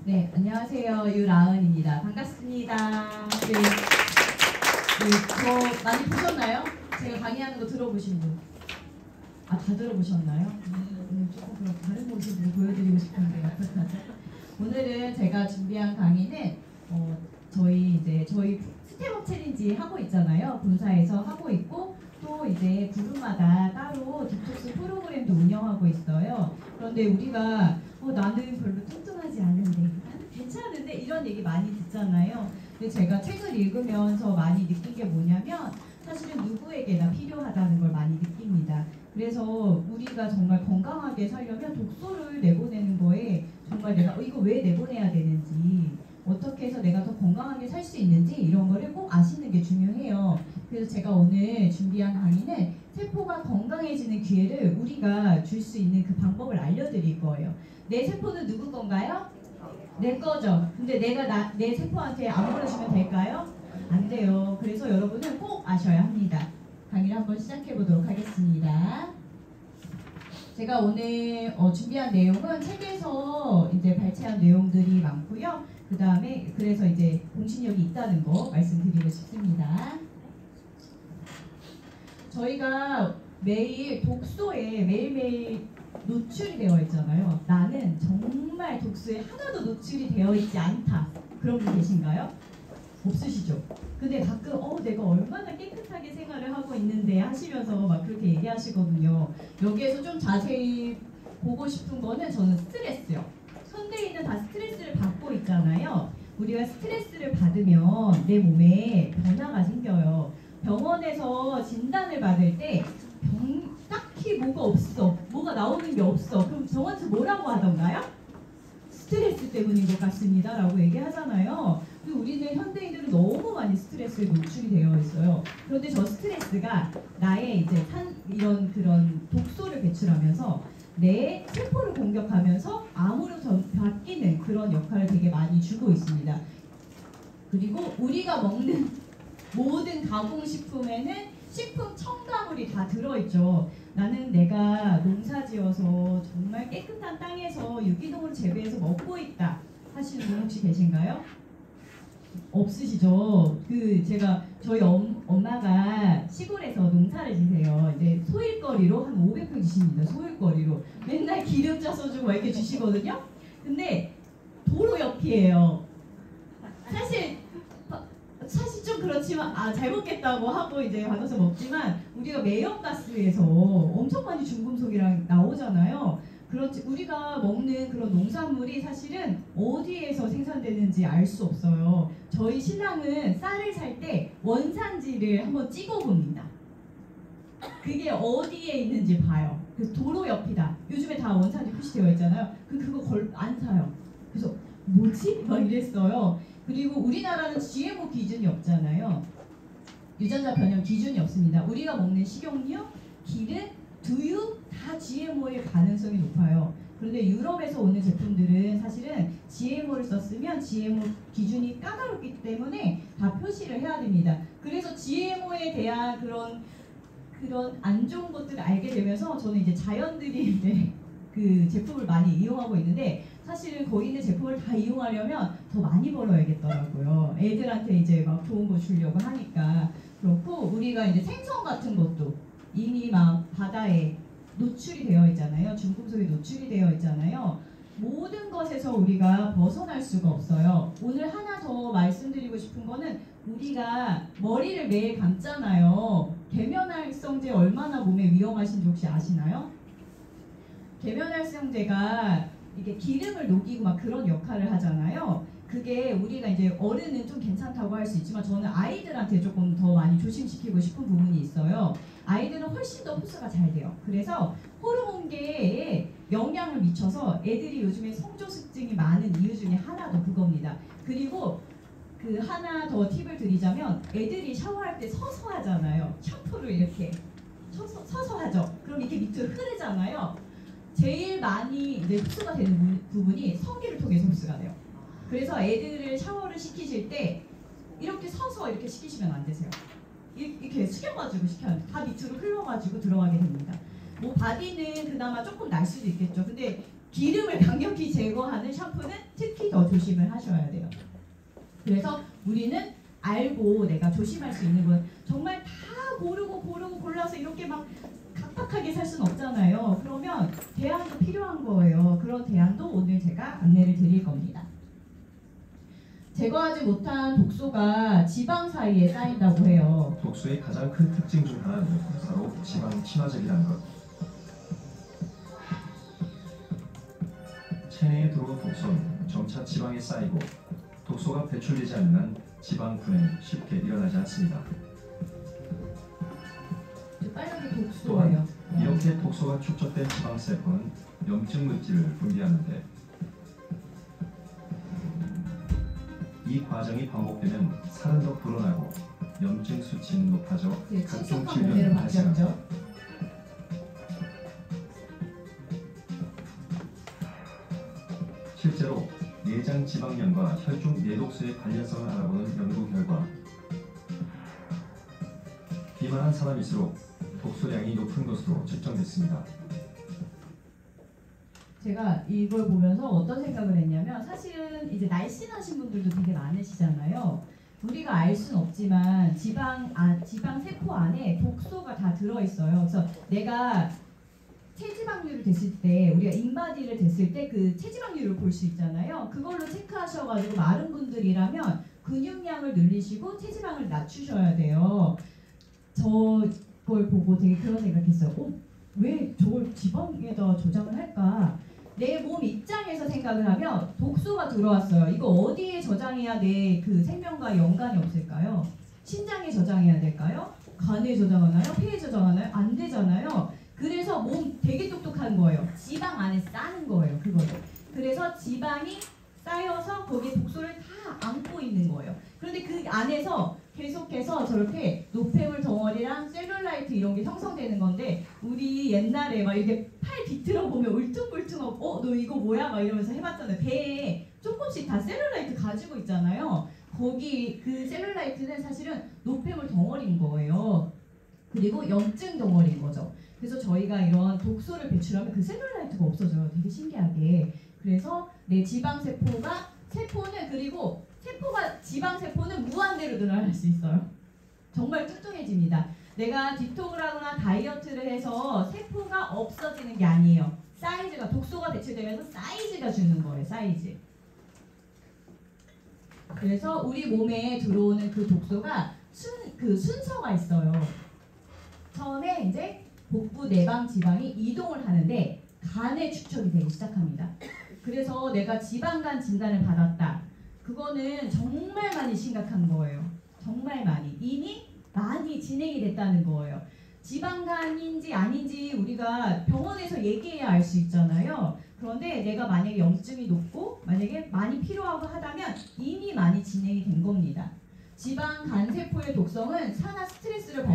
네, 안녕하세요. 유라은입니다. 반갑습니다. 저 많이 보셨나요? 제가 강의하는 거 들어보신 분? 아, 다 들어보셨나요? 오늘 조금 그럼 다른 모습으로 보여드리고 싶은데 어떡하죠? 오늘은 제가 준비한 강의는 저희 스텝업 챌린지 하고 있잖아요. 본사에서 하고 있고 또 이제 그룹마다 따로 디톡스 프로그램도 운영하고 있어요. 그런데 우리가 나는 별로 뚱뚱하지 않은데 나는 괜찮은데 이런 얘기 많이 듣잖아요. 근데 제가 책을 읽으면서 많이 느낀 게 뭐냐면 사실은 누구에게나 필요하다는 걸 많이 느낍니다. 그래서 우리가 정말 건강하게 살려면 독서를 내보내는 거에 정말 내가 이거 왜 내보내야 되는지 어떻게 해서 내가 더 건강하게 살 수 있는지 이런 거를 꼭 아시는 게 중요해요. 그래서 제가 오늘 준비한 강의는 세포가 건강해지는 기회를 우리가 줄 수 있는 그 방법을 알려드릴 거예요. 내 세포는 누구 건가요? 내 거죠. 근데 내가 내 세포한테 아무거나 주면 될까요? 안 돼요. 그래서 여러분은 꼭 아셔야 합니다. 강의를 한번 시작해 보도록 하겠습니다. 제가 오늘 준비한 내용은 책에서 이제 발췌한 내용들이 많고요. 그 다음에 그래서 이제 공신력이 있다는 거 말씀드리고 싶습니다. 저희가 매일 독서에 매일매일 노출이 되어 있잖아요. 나는 정말 독서에 하나도 노출이 되어 있지 않다. 그런 분 계신가요? 없으시죠? 근데 가끔 내가 얼마나 깨끗하게 생활을 하고 있는데 하시면서 막 그렇게 얘기하시거든요. 여기에서 좀 자세히 보고 싶은 거는 저는 스트레스요. 현대인은 다 스트레스를 받고 있잖아요. 우리가 스트레스를 받으면 내 몸에 변화가 생겨요. 병원에서 진단을 받을 때 딱히 뭐가 없어. 뭐가 나오는 게 없어. 그럼 병원에서 뭐라고 하던가요? 스트레스 때문인 것 같습니다. 라고 얘기하잖아요. 근데 우리는 현대인들은 너무 많이 스트레스에 노출이 되어 있어요. 그런데 저 스트레스가 나의 이제 이런 그런 독소를 배출하면서 내 세포를 공격하면서 암으로 바뀌는 그런 역할을 되게 많이 주고 있습니다. 그리고 우리가 먹는 모든 가공식품에는 식품 첨가물이 다 들어있죠. 나는 내가 농사지어서 정말 깨끗한 땅에서 유기농을 재배해서 먹고 있다 하시는 분 혹시 계신가요? 없으시죠? 저희 엄마가 시골에서 농사를 지세요. 이제 소일거리로 한 500평 지십니다. 소일거리로 맨날 기름 짜서 주고 이렇게 주시거든요. 근데 도로 옆이에요. 사실 좀 그렇지만 잘 먹겠다고 하고 이제 받아서 먹지만 우리가 매연가스에서 엄청 많이 중금속이랑 나오잖아요. 그렇지 우리가 먹는 그런 농산물이 사실은 어디에서 생산되는지 알 수 없어요. 저희 신랑은 쌀을 살 때 원산지를 한번 찍어봅니다. 그게 어디에 있는지 봐요. 그래서 도로 옆이다. 요즘에 다 원산지 표시되어 있잖아요. 그거 안 사요. 그래서 뭐지? 막 이랬어요. 그리고 우리나라는 GMO 기준이 없잖아요. 유전자 변형 기준이 없습니다. 우리가 먹는 식용유, 기름, 두유 다 GMO의 가능성이 높아요. 그런데 유럽에서 오는 제품들은 사실은 GMO를 썼으면 GMO 기준이 까다롭기 때문에 다 표시를 해야 됩니다. 그래서 GMO에 대한 그런 안 좋은 것들을 알게 되면서 저는 이제 자연들이 이제 그 제품을 많이 이용하고 있는데 사실은 거기 있는 제품을 다 이용하려면 더 많이 벌어야겠더라고요. 애들한테 이제 막 좋은 거 주려고 하니까. 그렇고 우리가 이제 생선 같은 것도 이미 막 바다에 노출이 되어 있잖아요. 중금속이 노출이 되어 있잖아요. 모든 것에서 우리가 벗어날 수가 없어요. 오늘 하나 더 말씀드리고 싶은 거는 우리가 머리를 매일 감잖아요. 계면활성제 얼마나 몸에 위험하신지 혹시 아시나요? 계면활성제가 이게 기름을 녹이고 막 그런 역할을 하잖아요. 그게 우리가 이제 어른은 좀 괜찮다고 할 수 있지만 저는 아이들한테 조금 더 많이 조심시키고 싶은 부분이 있어요. 아이들은 훨씬 더 흡수가 잘 돼요. 그래서 호르몬계에 영향을 미쳐서 애들이 요즘에 성조숙증이 많은 이유 중에 하나도 그겁니다. 그리고 그 하나 더 팁을 드리자면 애들이 샤워할 때 서서 하잖아요. 샴푸를 이렇게 서서 하죠. 그럼 이렇게 밑으로 흐르잖아요. 제일 많이 이제 흡수가 되는 부분이 성기를 통해서 흡수가 돼요. 그래서 애들을 샤워를 시키실 때 이렇게 서서 이렇게 시키시면 안 되세요. 이렇게 숙여가지고 시켜야 다 밑으로 흘러가지고 들어가게 됩니다. 뭐 바디는 그나마 조금 날 수도 있겠죠. 근데 기름을 강력히 제거하는 샴푸는 특히 더 조심을 하셔야 돼요. 그래서 우리는 알고 내가 조심할 수 있는 건 정말 다 고르고 골라서 이렇게 막 각박하게 살 수는 없잖아요. 그러면 대안도 필요한 거예요. 그런 대안도 오늘 제가 안내를 드릴 겁니다. 제거하지 못한 독소가 지방 사이에 쌓인다고 해요. 독소의 가장 큰 특징 중 하나는 바로 지방 친화적이라는 것. 체내에 들어온 독소는 점차 지방에 쌓이고 독소가 배출되지 않는 한 지방 분해는 쉽게 일어나지 않습니다. 빨간 게 독소예요. 이렇게 독소가 축적된 지방세포는 염증 물질을 분비하는데 이 과정이 반복되면 살은 더 불어나고 염증 수치는 높아져 각종 질병이 발생합니다. 실제로 내장 지방량과 혈중 내독소의 관련성을 알아보는 연구 결과 비만한 사람일수록 독소량이 높은 것으로 측정됐습니다. 제가 이걸 보면서 어떤 생각을 했냐면 사실은 이제 날씬하신 분들도 되게 많으시잖아요. 우리가 알 수는 없지만 지방 세포 안에 독소가 다 들어있어요. 그래서 내가 체지방률을 됐을 때 우리가 인바디를 됐을 때 그 체지방률을 볼 수 있잖아요. 그걸로 체크하셔가지고 마른 분들이라면 근육량을 늘리시고 체지방을 낮추셔야 돼요. 저걸 보고 되게 그런 생각했어요. 왜 저걸 지방에다 저장을 할까? 내 몸 입장에서 생각을 하면 독소가 들어왔어요. 이거 어디에 저장해야 내 그 생명과 연관이 없을까요? 신장에 저장해야 될까요? 간에 저장하나요? 폐에 저장하나요? 안 되잖아요. 그래서 몸 되게 똑똑한 거예요. 지방 안에 싸는 거예요. 그거를. 그래서 지방이 쌓여서 거기에 독소를 다 안고 있는 거예요. 그런데 그 안에서 계속해서 저렇게 노폐물 덩어리랑 셀룰라이트 이런 게 형성되는 건데 우리 옛날에 막 이렇게 팔 비틀어 보면 울퉁불퉁하고 너 이거 뭐야? 막 이러면서 해봤잖아요. 배에 조금씩 다 셀룰라이트 가지고 있잖아요. 거기 그 셀룰라이트는 사실은 노폐물 덩어리인 거예요. 그리고 염증 덩어리인 거죠. 그래서 저희가 이런 독소를 배출하면 그 셀룰라이트가 없어져요. 되게 신기하게. 그래서 내 세포는 그리고 지방세포는 무한대로 늘어날 수 있어요. 정말 뚱뚱해집니다. 내가 디톡을 하거나 다이어트를 해서 세포가 없어지는 게 아니에요. 독소가 배출되면서 사이즈가 주는 거예요. 사이즈. 그래서 우리 몸에 들어오는 그 독소가 순서가 있어요. 처음에 이제 복부 내방 지방이 이동을 하는데 간에 축적이 되기 시작합니다. 그래서 내가 지방간 진단을 받았다. 그거는 정말 많이 심각한 거예요. 정말 많이. 이미 많이 진행이 됐다는 거예요. 지방간인지 아닌지 우리가 병원에서 얘기해야 알 수 있잖아요. 그런데 내가 만약에 염증이 높고 만약에 많이 필요하고 하다면 이미 많이 진행이 된 겁니다. 지방 간세포의 독성은 산화 스트레스를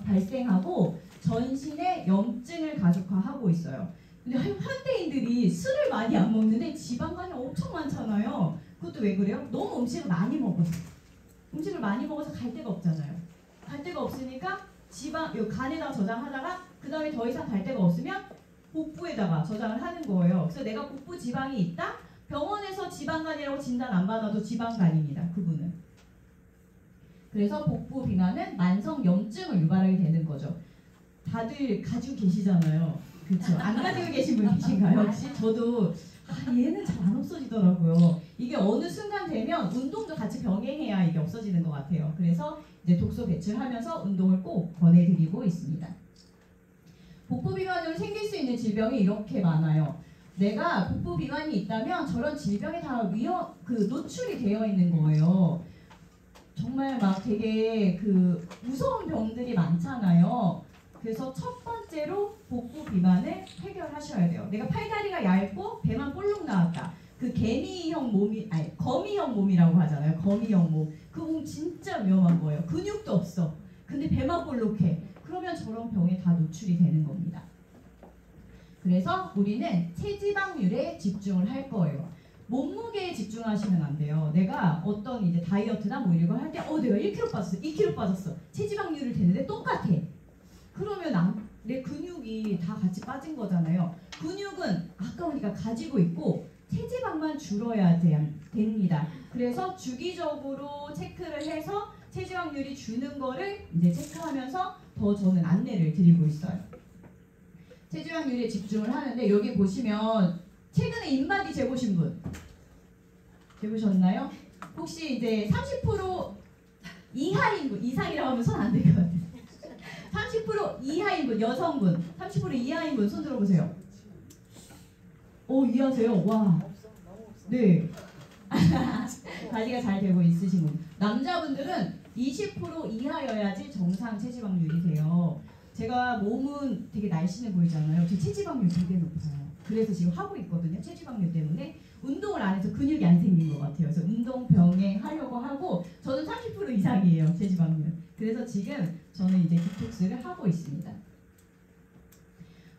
발생하고 전신의 염증을 가속화하고 있어요. 근데 현대인들이 술을 많이 안 먹는데 지방간이 엄청 많잖아요. 그것도 왜 그래요? 너무 음식을 많이 먹어서. 음식을 많이 먹어서 갈 데가 없잖아요. 갈 데가 없으니까 간에다가 저장하다가 그 다음에 더 이상 갈 데가 없으면 복부에다가 저장을 하는 거예요. 그래서 내가 복부 지방이 있다? 병원에서 지방간이라고 진단 안 받아도 지방간입니다. 그분은. 그래서 복부 비만은 만성 염증을 유발하게 되는 거죠. 다들 가지고 계시잖아요. 그렇죠? 안 가지고 계신 분 계신가요? 혹시? 저도 얘는 잘 안 없어지더라고요. 이게 어느 순간 되면 운동도 같이 병행해야 이게 없어지는 것 같아요. 그래서 이제 독소 배출하면서 운동을 꼭 권해드리고 있습니다. 복부 비만으로 생길 수 있는 질병이 이렇게 많아요. 내가 복부 비만이 있다면 저런 질병에 다 노출이 되어 있는 거예요. 정말 막 되게 무서운 병들이 많잖아요. 그래서 첫 번째로 복부 비만을 해결하셔야 돼요. 내가 팔다리가 얇고 배만 볼록 나왔다. 거미형 몸이라고 하잖아요. 거미형 몸. 그 몸 진짜 위험한 거예요. 근육도 없어. 근데 배만 볼록해. 그러면 저런 병에 다 노출이 되는 겁니다. 그래서 우리는 체지방률에 집중을 할 거예요. 몸무게에 집중하시면 안 돼요. 내가 어떤 이제 다이어트나 뭐 이런 걸 할 때 내가 1kg 빠졌어, 2kg 빠졌어. 체지방률을 되는데 똑같아. 그러면 내 근육이 다 같이 빠진 거잖아요. 근육은 아까우니까 가지고 있고 체지방만 줄어야 됩니다. 그래서 주기적으로 체크를 해서 체지방률이 주는 거를 이제 체크하면서 더 저는 안내를 드리고 있어요. 체지방률에 집중을 하는데 여기 보시면 최근에 인바디 재보신 분 재보셨나요? 혹시 이제 30% 이하인 분, 이상이라고 하면 손 안 될 것 같아요. 30% 이하인 분, 여성분, 30% 이하인 분 손 들어보세요. 오, 이해하세요? 와. 네. 관리가 잘 되고 있으신 분. 남자분들은 20% 이하여야지 정상 체지방률이 돼요. 제가 몸은 되게 날씬해 보이잖아요. 제 체지방률 되게 높아요. 그래서 지금 하고 있거든요. 체지방률 때문에. 운동을 안 해서 근육이 안 생긴 것 같아요. 그래서 운동 병행하려고 하고 저는 30% 이상이에요. 체지방률. 그래서 지금 저는 이제 디톡스를 하고 있습니다.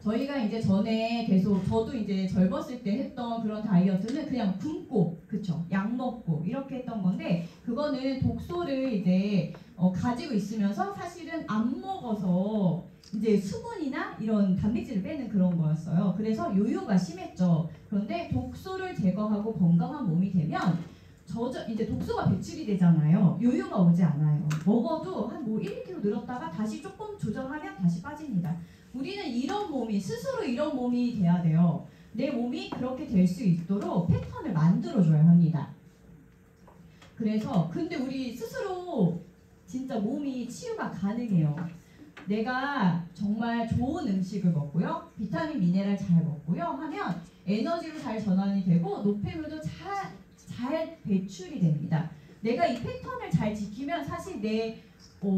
저희가 이제 전에 계속 저도 이제 젊었을 때 했던 그런 다이어트는 그냥 굶고 그쵸 약 먹고 이렇게 했던 건데 그거는 독소를 이제 가지고 있으면서 사실은 안 먹어서 이제 수분이나 이런 단백질을 빼는 그런 거였어요. 그래서 요요가 심했죠. 그런데 독소를 제거하고 건강한 몸이 되면 이제 독소가 배출이 되잖아요. 요요가 오지 않아요. 먹어도 한 뭐 1, 2kg 늘었다가 다시 조금 조정하면 다시 빠집니다. 우리는 이런 몸이 스스로 이런 몸이 돼야 돼요. 내 몸이 그렇게 될 수 있도록 패턴을 만들어줘야 합니다. 그래서 근데 우리 스스로 진짜 몸이 치유가 가능해요. 내가 정말 좋은 음식을 먹고요. 비타민, 미네랄 잘 먹고요. 하면 에너지로 잘 전환이 되고 노폐물도 잘 배출이 됩니다. 내가 이 패턴을 잘 지키면 사실 내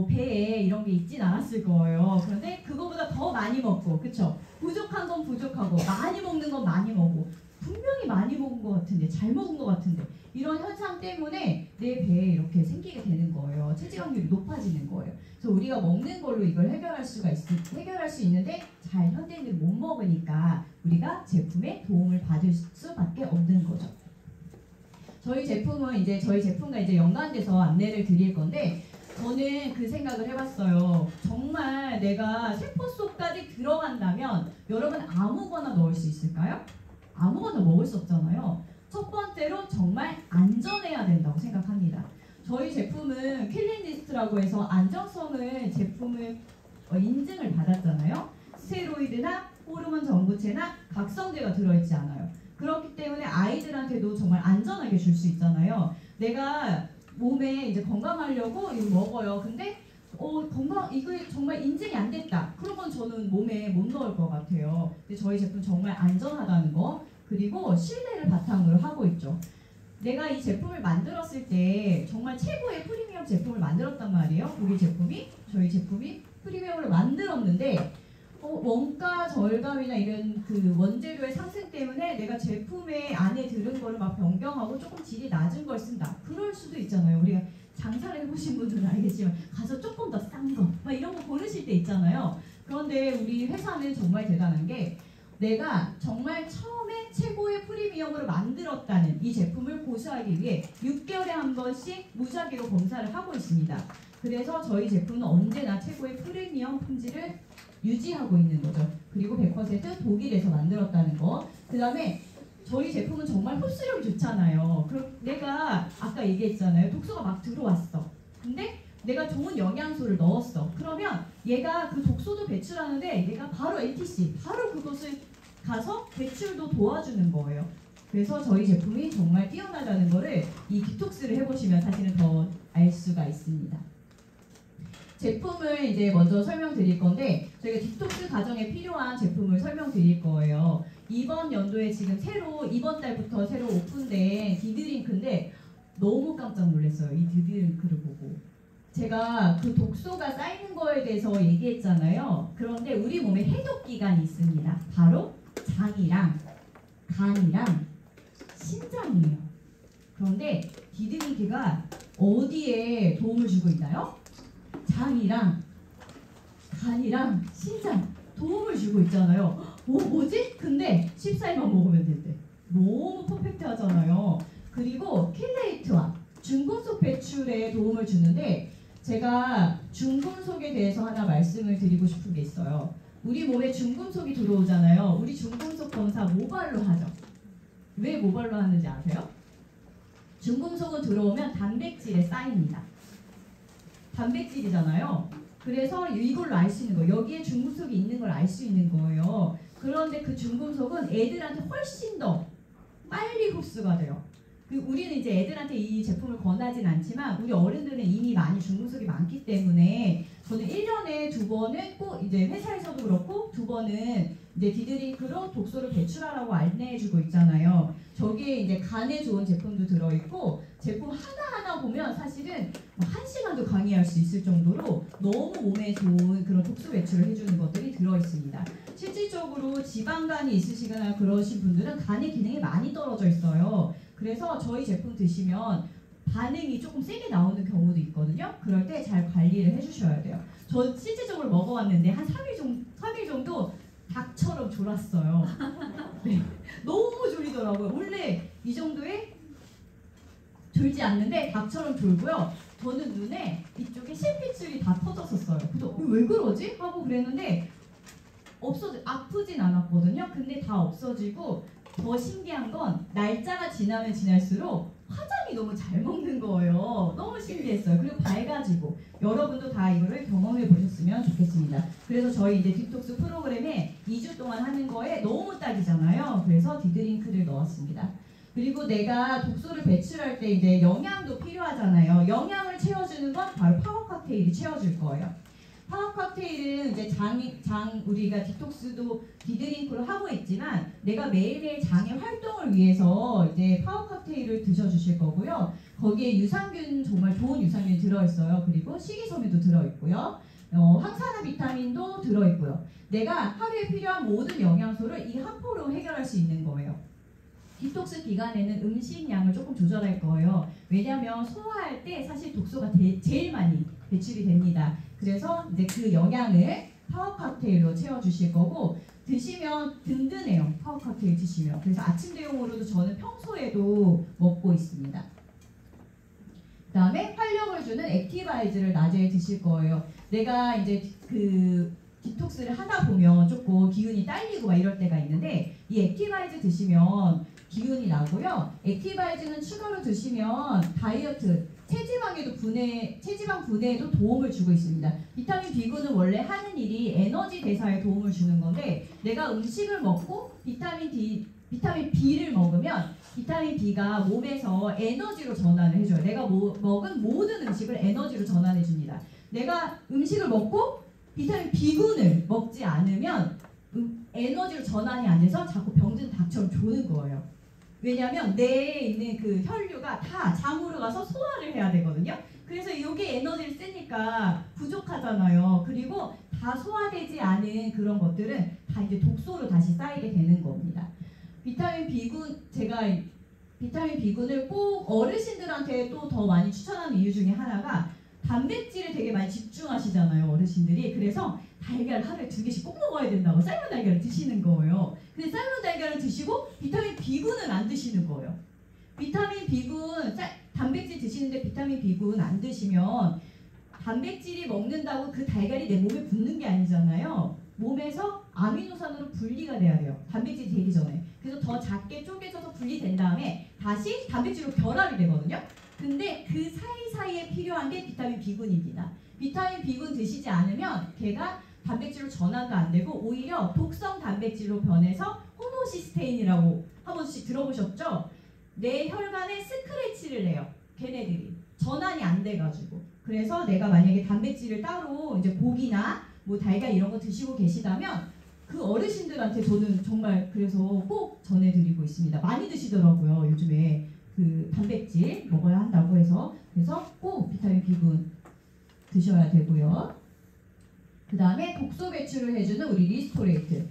배에 이런 게 있진 않았을 거예요. 그런데 그거보다 더 많이 먹고 그쵸? 부족한 건 부족하고 많이 먹는 건 많이 먹고 분명히 많이 먹은 것 같은데 잘 먹은 것 같은데 이런 현상 때문에 내 배에 이렇게 생기게 되는 거예요. 체지방률이 높아지는 거예요. 그래서 우리가 먹는 걸로 이걸 해결할 수 있는데 잘 현대인들이 못 먹으니까 우리가 제품에 도움을 받을 수밖에 없는 거죠. 저희 제품은 이제 저희 제품과 이제 연관돼서 안내를 드릴 건데 저는 그 생각을 해봤어요. 정말 내가 세포 속까지 들어간다면 여러분 아무거나 넣을 수 있을까요? 아무거나 먹을 수 없잖아요. 첫 번째로 정말 안전해야 된다고 생각합니다. 저희 제품은 킬린리스트라고 해서 안정성을 제품을 인증을 받았잖아요. 스테로이드나 호르몬 전구체나 각성제가 들어있지 않아요. 그렇기 때문에 아이들한테도 정말 안전하게 줄 수 있잖아요. 내가 몸에 이제 건강하려고 이거 먹어요. 근데 이거 정말 인증이 안 됐다. 그러면 저는 몸에 못 넣을 것 같아요. 근데 저희 제품 정말 안전하다는 거 그리고 신뢰를 바탕으로 하고 있죠. 내가 이 제품을 만들었을 때 정말 최고의 프리미엄 제품을 만들었단 말이에요. 저희 제품이 프리미엄으로 만들었는데 원가 절감이나 이런 그 원재료의 상승 때문에 내가 제품의 안에 들은 거를 막 변경하고 조금 질이 낮은 걸 쓴다. 그럴 수도 있잖아요. 우리가 장사를 해보신 분들은 알겠지만 가서 조금 더 싼 거 막 이런 거 고르실 때 있잖아요. 그런데 우리 회사는 정말 대단한 게 내가 정말 처음에 최고의 프리미엄으로 만들었다는 이 제품을 고수하기 위해 6개월에 한 번씩 무작위로 검사를 하고 있습니다. 그래서 저희 제품은 언제나 최고의 프리미엄 품질을 유지하고 있는 거죠. 그리고 100% 독일에서 만들었다는 거. 그 다음에 저희 제품은 정말 흡수력이 좋잖아요. 그럼 내가 아까 얘기했잖아요. 독소가 막 들어왔어. 근데 내가 좋은 영양소를 넣었어. 그러면 얘가 그 독소도 배출하는데 얘가 바로 NTC, 바로 그것을 가서 배출도 도와주는 거예요. 그래서 저희 제품이 정말 뛰어나다는 거를 이 디톡스를 해보시면 사실은 더 알 수가 있습니다. 제품을 이제 먼저 설명드릴 건데 저희가 디톡스 과정에 필요한 제품을 설명드릴 거예요. 이번 연도에 지금 이번 달부터 새로 오픈된 디드링크인데 너무 깜짝 놀랐어요. 이 디드링크를 보고. 제가 그 독소가 쌓이는 거에 대해서 얘기했잖아요. 그런데 우리 몸에 해독기관이 있습니다. 바로 장이랑 간이랑 신장이에요. 그런데 디드링크가 어디에 도움을 주고 있나요? 장이랑 간이랑 신장 도움을 주고 있잖아요. 뭐지? 근데 14일만 먹으면 된대. 너무 퍼펙트 하잖아요. 그리고 킬레이트와 중금속 배출에 도움을 주는데 제가 중금속에 대해서 하나 말씀을 드리고 싶은 게 있어요. 우리 몸에 중금속이 들어오잖아요. 우리 중금속 검사 모발로 하죠. 왜 모발로 하는지 아세요? 중금속은 들어오면 단백질에 쌓입니다. 단백질이잖아요. 그래서 이걸로 알 수 있는 거예요. 여기에 중금속이 있는 걸 알 수 있는 거예요. 그런데 그 중금속은 애들한테 훨씬 더 빨리 흡수가 돼요. 우리는 이제 애들한테 이 제품을 권하진 않지만 우리 어른들은 이미 많이 중금속이 많기 때문에 저는 1년에 2번은 꼭 이제 회사에서도 그렇고 2번은 이제 디드링크로 독소를 배출하라고 안내해주고 있잖아요. 저기에 이제 간에 좋은 제품도 들어있고 제품 하나하나 보면 사실은 1시간도 강의할 수 있을 정도로 너무 몸에 좋은 그런 독소 배출을 해주는 것들이 들어있습니다. 실질적으로 지방간이 있으시거나 그러신 분들은 간의 기능이 많이 떨어져 있어요. 그래서 저희 제품 드시면 반응이 조금 세게 나오는 경우도 있거든요. 그럴 때 잘 관리를 해주셔야 돼요. 저 실질적으로 먹어봤는데 한 3일 정도 닭처럼 졸았어요. 네, 너무 졸리더라고요. 원래 이 정도에 졸지 않는데 닭처럼 졸고요. 저는 눈에 이쪽에 실핏줄이 다 터졌었어요. 그래서 왜 그러지? 하고 그랬는데 아프진 않았거든요. 근데 다 없어지고 더 신기한 건 날짜가 지나면 지날수록 화장이 너무 잘 먹는 거예요. 너무 신기했어요. 그리고 밝아지고 여러분도 다 이거를 경험해 보셨으면 좋겠습니다. 그래서 저희 이제 디톡스 프로그램에 2주 동안 하는 거에 너무 딱이잖아요. 그래서 디드링크를 넣었습니다. 그리고 내가 독소를 배출할 때 이제 영양도 필요하잖아요. 영양을 채워주는 건 바로 파워 칵테일이 채워줄 거예요. 파워 칵테일은 이제 우리가 디톡스도 디드링크로 하고 있지만 내가 매일매일 장의 활동을 위해서 이제 파워 칵테일을 드셔주실 거고요. 거기에 유산균 정말 좋은 유산균이 들어있어요. 그리고 식이섬유도 들어있고요. 항산화 비타민도 들어있고요. 내가 하루에 필요한 모든 영양소를 이 한 포로 해결할 수 있는 거예요. 디톡스 기간에는 음식량을 조금 조절할 거예요. 왜냐하면 소화할 때 사실 독소가 제일 많이 배출이 됩니다. 그래서 이제 그 영양을 파워 칵테일로 채워주실 거고 드시면 든든해요. 파워 칵테일 드시면. 그래서 아침 대용으로도 저는 평소에도 먹고 있습니다. 그 다음에 활력을 주는 액티바이즈를 낮에 드실 거예요. 내가 이제 그 디톡스를 하다 보면 조금 기운이 딸리고 막 이럴 때가 있는데 이 액티바이즈 드시면 기운이 나고요. 액티바이즈는 추가로 드시면 다이어트, 체지방 분해에도 도움을 주고 있습니다. 비타민 B군은 원래 하는 일이 에너지 대사에 도움을 주는 건데 내가 음식을 먹고 비타민 B를 먹으면 비타민 B가 몸에서 에너지로 전환을 해줘요. 내가 먹은 모든 음식을 에너지로 전환해 줍니다. 내가 음식을 먹고 비타민 B군을 먹지 않으면 에너지로 전환이 안 돼서 자꾸 병든 닭처럼 조는 거예요. 왜냐하면 뇌에 있는 그 혈류가 다 장으로 가서 소화를 해야 되거든요. 그래서 여기 에너지를 쓰니까 부족하잖아요. 그리고 다 소화되지 않은 그런 것들은 다 이제 독소로 다시 쌓이게 되는 겁니다. 비타민 B군을 꼭 어르신들한테 또 더 많이 추천하는 이유 중에 하나가 단백질에 되게 많이 집중하시잖아요, 어르신들이. 그래서 달걀 하루에 2개씩 꼭 먹어야 된다고 삶은 달걀을 드시는 거예요. 근데 삶은 달걀을 드시고 비타민 B군은 안 드시는 거예요. 비타민 B군, 단백질 드시는데 비타민 B군 안 드시면 단백질이 먹는다고 그 달걀이 내 몸에 붙는 게 아니잖아요. 몸에서 아미노산으로 분리가 돼야 돼요. 단백질이 되기 전에. 그래서 더 작게 쪼개져서 분리된 다음에 다시 단백질로 결합이 되거든요. 근데 그 사이사이에 필요한 게 비타민 B군입니다. 비타민 B군 드시지 않으면 걔가 단백질로 전환도 안 되고 오히려 독성 단백질로 변해서 호모시스테인이라고 한 번씩 들어보셨죠? 내 혈관에 스크래치를 내요. 걔네들이 전환이 안 돼가지고. 그래서 내가 만약에 단백질을 따로 이제 고기나 뭐 달걀 이런 거 드시고 계시다면 그 어르신들한테 저는 정말 그래서 꼭 전해드리고 있습니다. 많이 드시더라고요. 요즘에 그 단백질 먹어야 한다고 해서. 그래서 꼭 비타민 B군 드셔야 되고요. 그 다음에 독소 배출을 해주는 우리 리스토레이트.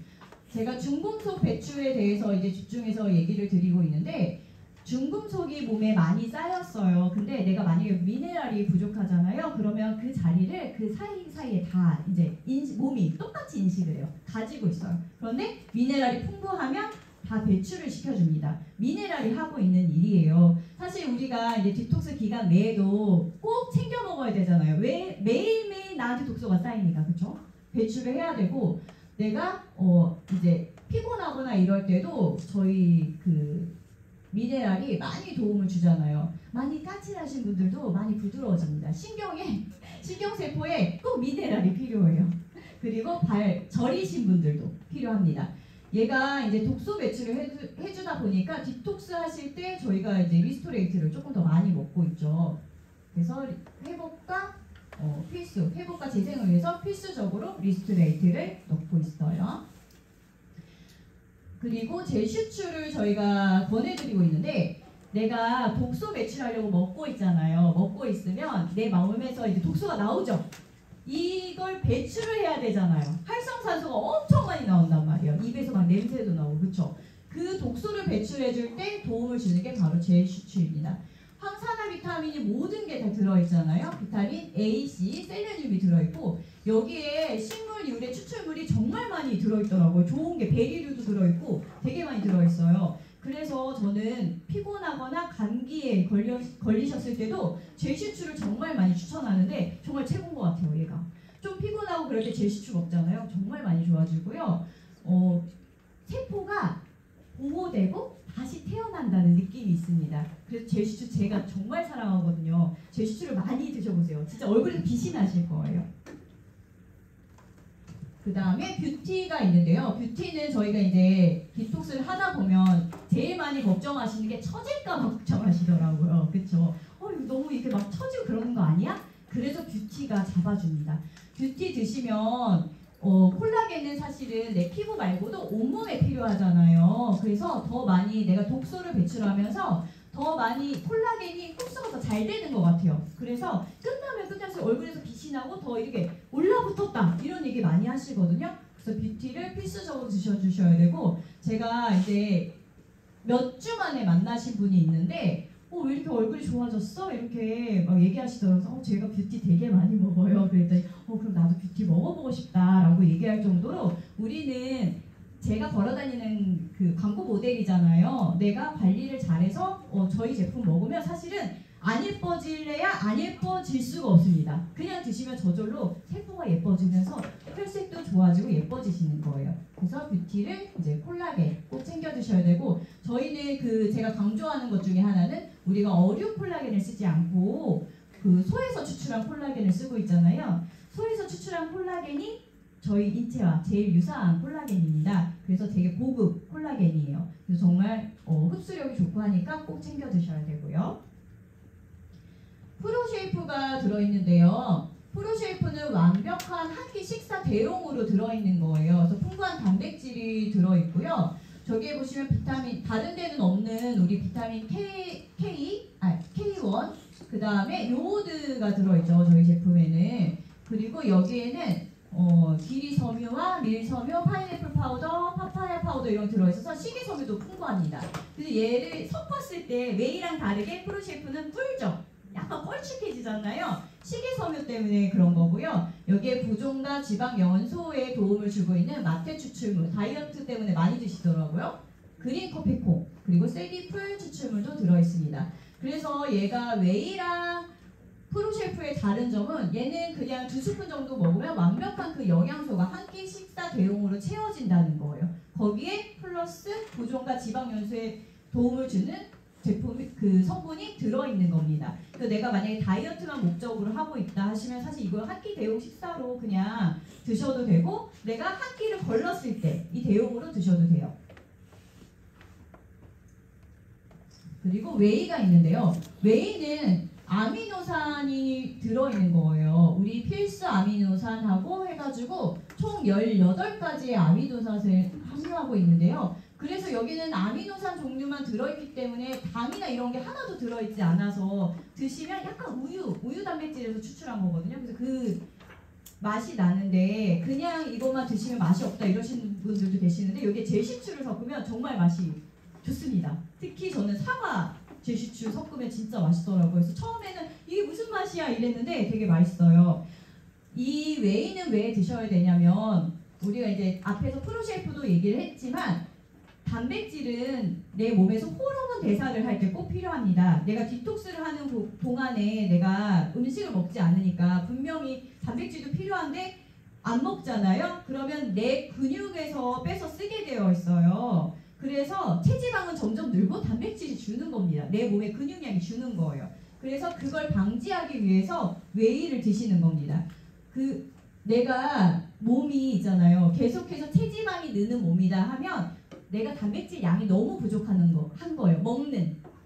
제가 중금속 배출에 대해서 이제 집중해서 얘기를 드리고 있는데 중금속이 몸에 많이 쌓였어요. 근데 내가 만약에 미네랄이 부족하잖아요. 그러면 그 자리를 그 사이사이에 다 이제 몸이 똑같이 인식을 해요. 가지고 있어요. 그런데 미네랄이 풍부하면 다 배출을 시켜줍니다. 미네랄이 하고 있는 일이에요. 사실 우리가 이제 디톡스 기간 내에도 꼭 챙겨 먹어야 되잖아요. 왜 매일매일 나한테 독소가 쌓이니까, 그렇죠? 배출을 해야 되고 내가 이제 피곤하거나 이럴 때도 저희 그 미네랄이 많이 도움을 주잖아요. 많이 까칠하신 분들도 많이 부드러워집니다. 신경세포에 꼭 미네랄이 필요해요. 그리고 저리신 분들도 필요합니다. 얘가 이제 독소 배출을 해주다 보니까 디톡스 하실 때 저희가 이제 리스토레이트를 조금 더 많이 먹고 있죠. 그래서 회복과 재생을 위해서 필수적으로 리스토레이트를 넣고 있어요. 그리고 제슈추를 저희가 권해드리고 있는데, 내가 독소 배출하려고 먹고 있잖아요. 먹고 있으면 내 몸에서 이제 독소가 나오죠. 이걸 배출을 해야 되잖아요. 활성산소가 엄청 많이 나온단 말이에요. 입에서 막 냄새도 나오고, 그쵸? 그 독소를 배출해줄 때 도움을 주는 게 바로 제슈추입니다. 항산화 비타민이 모든 게 다 들어있잖아요. 비타민 A, C, 셀레늄이 들어있고, 여기에 식물 유래 추출물이 정말 많이 들어있더라고요. 좋은 게 베리류도 들어있고 되게 많이 들어있어요. 그래서 저는 피곤하거나 감기에 걸리셨을 때도 제슈추를 정말 많이 추천하는데, 정말 최고인 것 같아요. 얘가 좀 피곤하고 그럴 때 제슈추 먹잖아요. 정말 많이 좋아지고요. 세포가 보호되고 다시 태어난다는 느낌이 있습니다. 그래서 제슈추 제가 정말 사랑하거든요. 제슈추를 많이 드셔보세요. 진짜 얼굴에 빛이 나실 거예요. 그 다음에 뷰티가 있는데요. 뷰티는 저희가 이제 디톡스를 하다 보면 제일 많이 걱정하시는 게 처질까 걱정하시더라고요. 그쵸? 이거 너무 이렇게 막 처지고 그러는 거 아니야? 그래서 뷰티가 잡아줍니다. 뷰티 드시면 콜라겐은 사실은 내 피부 말고도 온몸에 필요하잖아요. 그래서 더 많이 내가 독소를 배출하면서 더 많이 콜라겐이 흡수가 더 잘 되는 것 같아요. 그래서 끝나면 끝날수록 얼굴에서 빛이 나고 더 이렇게 올라붙었다 이런 얘기 많이 하시거든요. 그래서 뷰티를 필수적으로 드셔주셔야 되고, 제가 이제 몇 주 만에 만나신 분이 있는데 왜 이렇게 얼굴이 좋아졌어? 이렇게 막 얘기하시더라고요. 제가 뷰티 되게 많이 먹어요. 그랬더니 그럼 나도 뷰티 먹어보고 싶다라고 얘기할 정도로, 우리는 제가 걸어다니는 그 광고 모델이잖아요. 내가 관리를 잘해서 저희 제품 먹으면 사실은 안 예뻐질래야 안 예뻐질 수가 없습니다. 그냥 드시면 저절로 세포가 예뻐지면서 혈색도 좋아지고 예뻐지시는 거예요. 그래서 뷰티를 이제 콜라겐 꼭 챙겨 드셔야 되고, 저희는 제가 강조하는 것 중에 하나는 우리가 어류 콜라겐을 쓰지 않고 그 소에서 추출한 콜라겐을 쓰고 있잖아요. 소에서 추출한 콜라겐이 저희 인체와 제일 유사한 콜라겐입니다. 그래서 되게 고급 콜라겐이에요. 그래서 정말 흡수력이 좋고 하니까 꼭 챙겨 드셔야 되고요. 프로쉐이프가 들어있는데요. 프로쉐이프는 완벽한 한 끼 식사 대용으로 들어있는 거예요. 그래서 풍부한 단백질이 들어있고요. 저기에 보시면 비타민, 다른 데는 없는 우리 비타민 K1, 그 다음에 요오드가 들어있죠. 저희 제품에는. 그리고 여기에는 기리섬유와 밀섬유, 파인애플 파우더, 파파야 파우더 이런 들어있어서 식이섬유도 풍부합니다. 그래서 얘를 섞었을 때 웨이랑 다르게 프로쉐이프는 뿔죠. 약간 뻘쭉해지잖아요. 식이섬유 때문에 그런 거고요. 여기에 부종과 지방 연소에 도움을 주고 있는 마테 추출물, 다이어트 때문에 많이 드시더라고요. 그린 커피콩, 그리고 쐐기풀 추출물도 들어있습니다. 그래서 얘가 웨이랑 프로쉐이프의 다른 점은, 얘는 그냥 2스푼 정도 먹으면 완벽한 그 영양소가 한 끼 식사 대용으로 채워진다는 거예요. 거기에 플러스 부종과 지방 연소에 도움을 주는 제품이, 그 성분이 들어있는 겁니다. 그래서 내가 만약에 다이어트만 목적으로 하고 있다 하시면 사실 이걸 한 끼 대용 식사로 그냥 드셔도 되고, 내가 한 끼를 걸렀을 때 이 대용으로 드셔도 돼요. 그리고 웨이가 있는데요. 웨이는 아미노산이 들어있는 거예요. 우리 필수 아미노산하고 해가지고 총 18가지의 아미노산을 함유하고 있는데요. 그래서 여기는 아미노산 종류만 들어있기 때문에 당이나 이런 게 하나도 들어있지 않아서 드시면 약간 우유 단백질에서 추출한 거거든요. 그래서 그 맛이 나는데 그냥 이것만 드시면 맛이 없다 이러시는 분들도 계시는데, 여기에 제시추를 섞으면 정말 맛이 좋습니다. 특히 저는 사과 제시추 섞으면 진짜 맛있더라고요. 그래서 처음에는 이게 무슨 맛이야 이랬는데 되게 맛있어요. 이 웨이는 왜 드셔야 되냐면, 우리가 이제 앞에서 프로쉐이프도 얘기를 했지만 단백질은 내 몸에서 호르몬 대사를 할 때 꼭 필요합니다. 내가 디톡스를 하는 동안에 내가 음식을 먹지 않으니까 분명히 단백질도 필요한데 안 먹잖아요. 그러면 내 근육에서 빼서 쓰게 되어 있어요. 그래서 체지방은 점점 늘고 단백질이 주는 겁니다. 내 몸에 근육량이 주는 거예요. 그래서 그걸 방지하기 위해서 웨이를 드시는 겁니다. 내가 몸이 있잖아요. 계속해서 체지방이 느는 몸이다 하면 내가 단백질 양이 너무 한 거예요.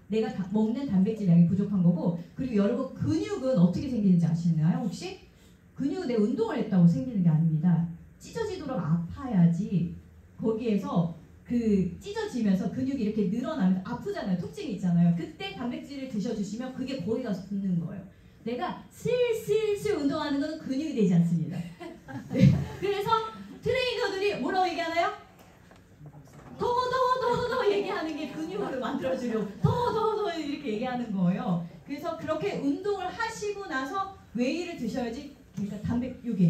내가 먹는 단백질 양이 부족한 거고, 그리고 여러분 근육은 어떻게 생기는지 아시나요? 혹시? 근육은 내가 운동을 했다고 생기는 게 아닙니다. 찢어지도록 아파야지 거기에서 찢어지면서 근육이 이렇게 늘어나면 아프잖아요. 통증이 있잖아요. 그때 단백질을 드셔주시면 그게 거기 가서 붙는 거예요. 내가 슬슬 운동하는 건 근육이 되지 않습니다. 네. 그래서 트레이너들이 뭐라고 얘기하나요? 더 얘기하는 게 근육을 만들어주려고 더 이렇게 얘기하는 거예요. 그래서 그렇게 운동을 하시고 나서 웨이를 드셔야지, 그러니까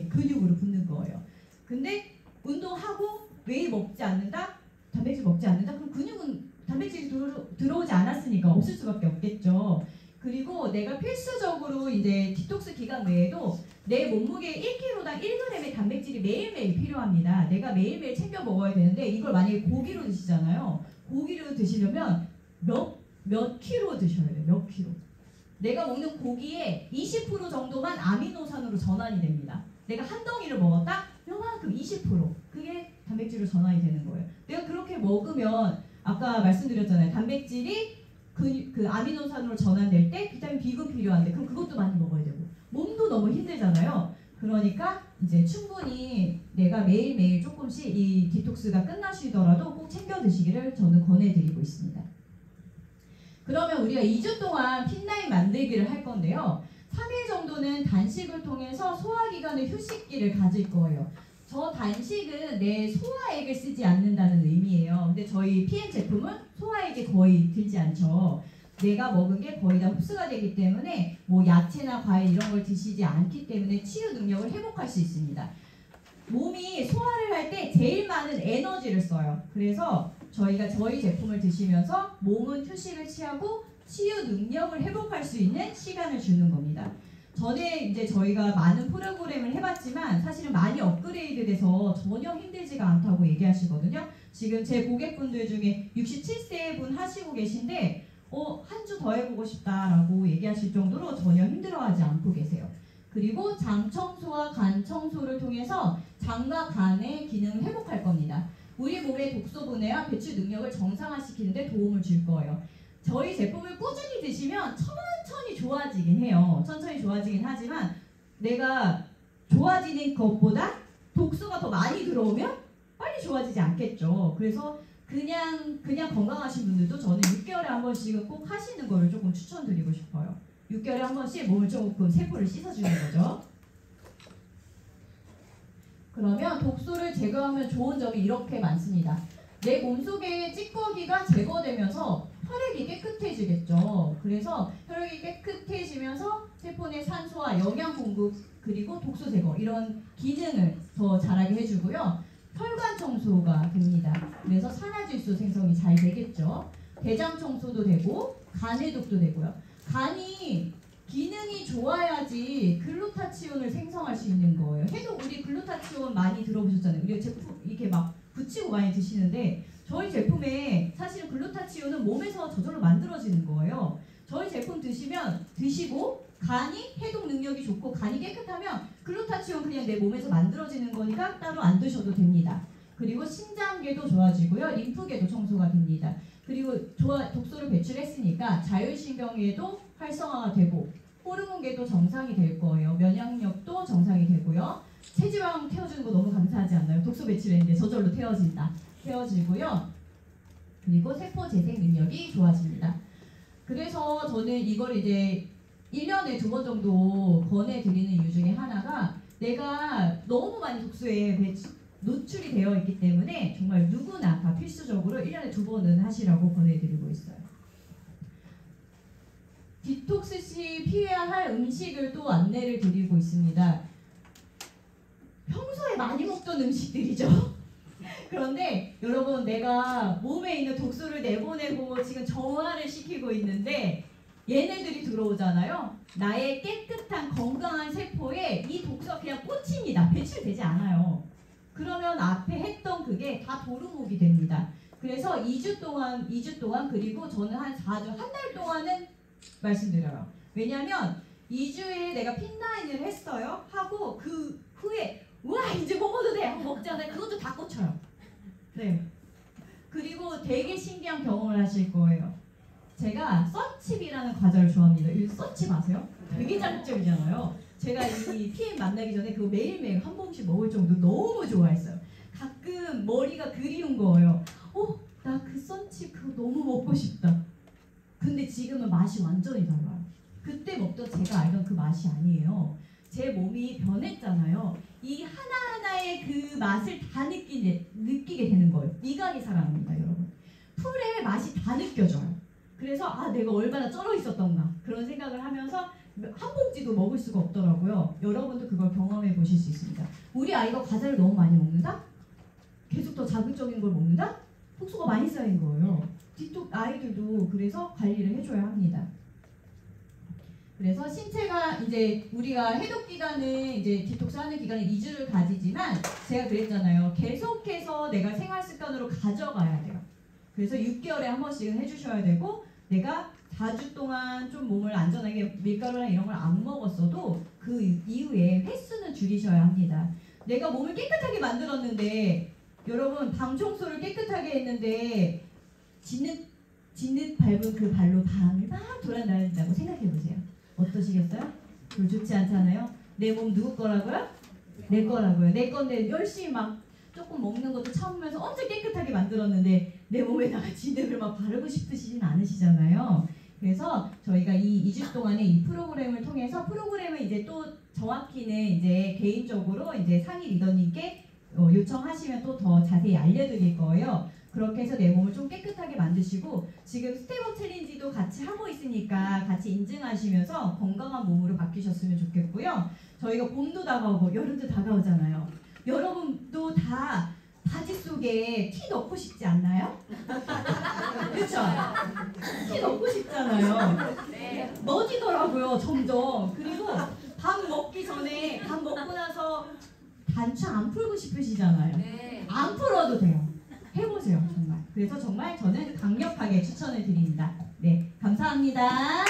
근육으로 붙는 거예요. 근데 운동하고 웨이 먹지 않는다? 단백질 먹지 않는다? 그럼 근육은 단백질이 들어오지 않았으니까 없을 수밖에 없겠죠. 그리고 내가 필수적으로 이제 디톡스 기간 외에도 내 몸무게 1kg당 1g의 단백질이 매일매일 필요합니다. 내가 매일매일 챙겨 먹어야 되는데, 이걸 만약에 고기로 드시잖아요. 고기로 드시려면 몇 킬로 드셔야 돼요. 몇 킬로. 내가 먹는 고기의 20% 정도만 아미노산으로 전환이 됩니다. 내가 한 덩이를 먹었다? 요만큼 20%. 그게 단백질로 전환이 되는 거예요. 내가 그렇게 먹으면 아까 말씀드렸잖아요. 단백질이 그 아미노산으로 전환될 때 비타민 B군 필요한데, 그럼 그것도 많이 먹어야 되고 몸도 너무 힘들잖아요. 그러니까 이제 충분히 내가 매일매일 조금씩 이 디톡스가 끝나시더라도 꼭 챙겨 드시기를 저는 권해드리고 있습니다. 그러면 우리가 2주 동안 핏라인 만들기를 할 건데요. 3일 정도는 단식을 통해서 소화기관의 휴식기를 가질 거예요. 저 단식은 내 소화액을 쓰지 않는다는 의미예요. 근데 저희 PM 제품은 소화액이 거의 들지 않죠. 내가 먹은 게 거의 다 흡수가 되기 때문에 뭐 야채나 과일 이런 걸 드시지 않기 때문에 치유 능력을 회복할 수 있습니다. 몸이 소화를 할 때 제일 많은 에너지를 써요. 그래서 저희가 저희 제품을 드시면서 몸은 휴식을 취하고 치유 능력을 회복할 수 있는 시간을 주는 겁니다. 전에 이제 저희가 많은 프로그램을 해봤지만 사실은 많이 업그레이드 돼서 전혀 힘들지가 않다고 얘기하시거든요. 지금 제 고객분들 중에 67세 분 하시고 계신데 한 주 더 해보고 싶다라고 얘기하실 정도로 전혀 힘들어하지 않고 계세요. 그리고 장 청소와 간 청소를 통해서 장과 간의 기능을 회복할 겁니다. 우리 몸의 독소 분해와 배출 능력을 정상화시키는 데 도움을 줄 거예요. 저희 제품을 꾸준히 드시면 천천히 좋아지긴 해요. 천천히 좋아지긴 하지만 내가 좋아지는 것보다 독소가 더 많이 들어오면 빨리 좋아지지 않겠죠. 그래서 그냥 건강하신 분들도 저는 6개월에 한 번씩은 꼭 하시는 거를 조금 추천드리고 싶어요. 6개월에 한 번씩 몸을 조금 세포를 씻어주는 거죠. 그러면 독소를 제거하면 좋은 점이 이렇게 많습니다. 내 몸속의 찌꺼기가 제거되면서 혈액이 깨끗해지겠죠. 그래서 혈액이 깨끗해지면서 세포 내 산소와 영양 공급, 그리고 독소 제거 이런 기능을 더 잘하게 해주고요. 혈관 청소가 됩니다. 그래서 산화질소 생성이 잘 되겠죠. 대장 청소도 되고 간 해독도 되고요. 간이 기능이 좋아야지 글루타치온을 생성할 수 있는 거예요. 해독, 우리 글루타치온 많이 들어보셨잖아요. 우리 제품 이렇게 막 붙이고 많이 드시는데 저희 제품에 사실은 글루타치온은 몸에서 저절로 만들어지는 거예요. 저희 제품 드시고 간이 해독 능력이 좋고 간이 깨끗하면 글루타치온 그냥 내 몸에서 만들어지는 거니까 따로 안 드셔도 됩니다. 그리고 신장계도 좋아지고요. 림프계도 청소가 됩니다. 그리고 독소를 배출했으니까 자율신경계도 활성화가 되고 호르몬계도 정상이 될 거예요. 면역력도 정상이 되고요. 체지방 태워주는 거 너무 감사하지 않나요? 독소 배출했는데 저절로 태워지고요. 그리고 세포 재생 능력이 좋아집니다. 그래서 저는 이걸 이제 1년에 2번 정도 권해드리는 이유 중에 하나가 내가 너무 많이 독소에 노출이 되어 있기 때문에 정말 누구나 다 필수적으로 1년에 2번은 하시라고 권해드리고 있어요. 디톡스 시 피해야 할 음식을 또 안내를 드리고 있습니다. 평소에 많이 먹던 음식들이죠. 그런데 여러분, 내가 몸에 있는 독소를 내보내고 지금 정화를 시키고 있는데 얘네들이 들어오잖아요. 나의 깨끗한 건강한 세포에 이 독소가 그냥 꽂힙니다. 배출되지 않아요. 그러면 앞에 했던 그게 다 도루묵이 됩니다. 그래서 2주 동안 그리고 저는 한 4주, 한 달 동안은 말씀드려요. 왜냐면 2주에 내가 핀라인을 했어요. 하고 그 후에 와 이제 먹어도 돼 하고 먹잖아요. 그것도 다 꽂혀요. 네. 그리고 되게 신기한 경험을 하실 거예요. 제가 썬칩이라는 과자를 좋아합니다. 이 썬칩 아세요? 되게 자극적이잖아요. 제가 이 PM 만나기 전에 그거 매일매일 한 봉씩 먹을 정도로 너무 좋아했어요. 가끔 머리가 그리운 거예요. 나 그 썬칩 그거 너무 먹고 싶다. 근데 지금은 맛이 완전히 달라요. 그때 먹던 제가 알던 그 맛이 아니에요. 제 몸이 변했잖아요. 이 하나하나의 그 맛을 다 느끼게 되는 거예요. 미각이 살아납니다, 여러분. 풀의 맛이 다 느껴져요. 그래서 내가 얼마나 쩔어 있었던가 그런 생각을 하면서 한 봉지도 먹을 수가 없더라고요. 여러분도 그걸 경험해 보실 수 있습니다. 우리 아이가 과자를 너무 많이 먹는다? 계속 더 자극적인 걸 먹는다? 독소가 많이 쌓인 거예요. 아이들도 그래서 관리를 해줘야 합니다. 그래서 신체가 이제 우리가 해독 기간은 이제 디톡스 하는 기간은 2주를 가지지만 제가 그랬잖아요. 계속해서 내가 생활 습관으로 가져가야 돼요. 그래서 6개월에 한 번씩은 해주셔야 되고 내가 4주 동안 좀 몸을 안전하게 밀가루나 이런 걸 안 먹었어도 그 이후에 횟수는 줄이셔야 합니다. 내가 몸을 깨끗하게 만들었는데 여러분 방 청소를 깨끗하게 했는데 진흙 밟은 그 발로 방을 막 돌아다닌다고 생각해보세요. 어떠시겠어요? 그거 좋지 않잖아요? 내 몸 누구 거라고요? 내 거라고요. 내 건데 열심히 막 조금 먹는 것도 참으면서 엄청 깨끗하게 만들었는데 내 몸에다가 진흙을 막 바르고 싶으시진 않으시잖아요. 그래서 저희가 이 2주 동안의 이 프로그램을 통해서 프로그램을 이제 또 정확히는 이제 개인적으로 이제 상위 리더님께 요청하시면 또 더 자세히 알려드릴 거예요. 그렇게 해서 내 몸을 좀 깨끗하게 만드시고 지금 스텝업 챌린지도 같이 하고 있으니까 같이 인증하시면서 건강한 몸으로 바뀌셨으면 좋겠고요. 저희가 봄도 다가오고 여름도 다가오잖아요. 여러분도 다 바지 속에 티 넣고 싶지 않나요? 그렇죠? 티 넣고 싶잖아요. 넣어지더라고요 점점. 그리고 밥 먹기 전에 밥 먹고 나서 단추 안 풀고 싶으시잖아요. 안 풀어도 돼요. 해보세요 정말. 그래서 정말 저는 강력하게 추천을 드립니다. 네, 감사합니다.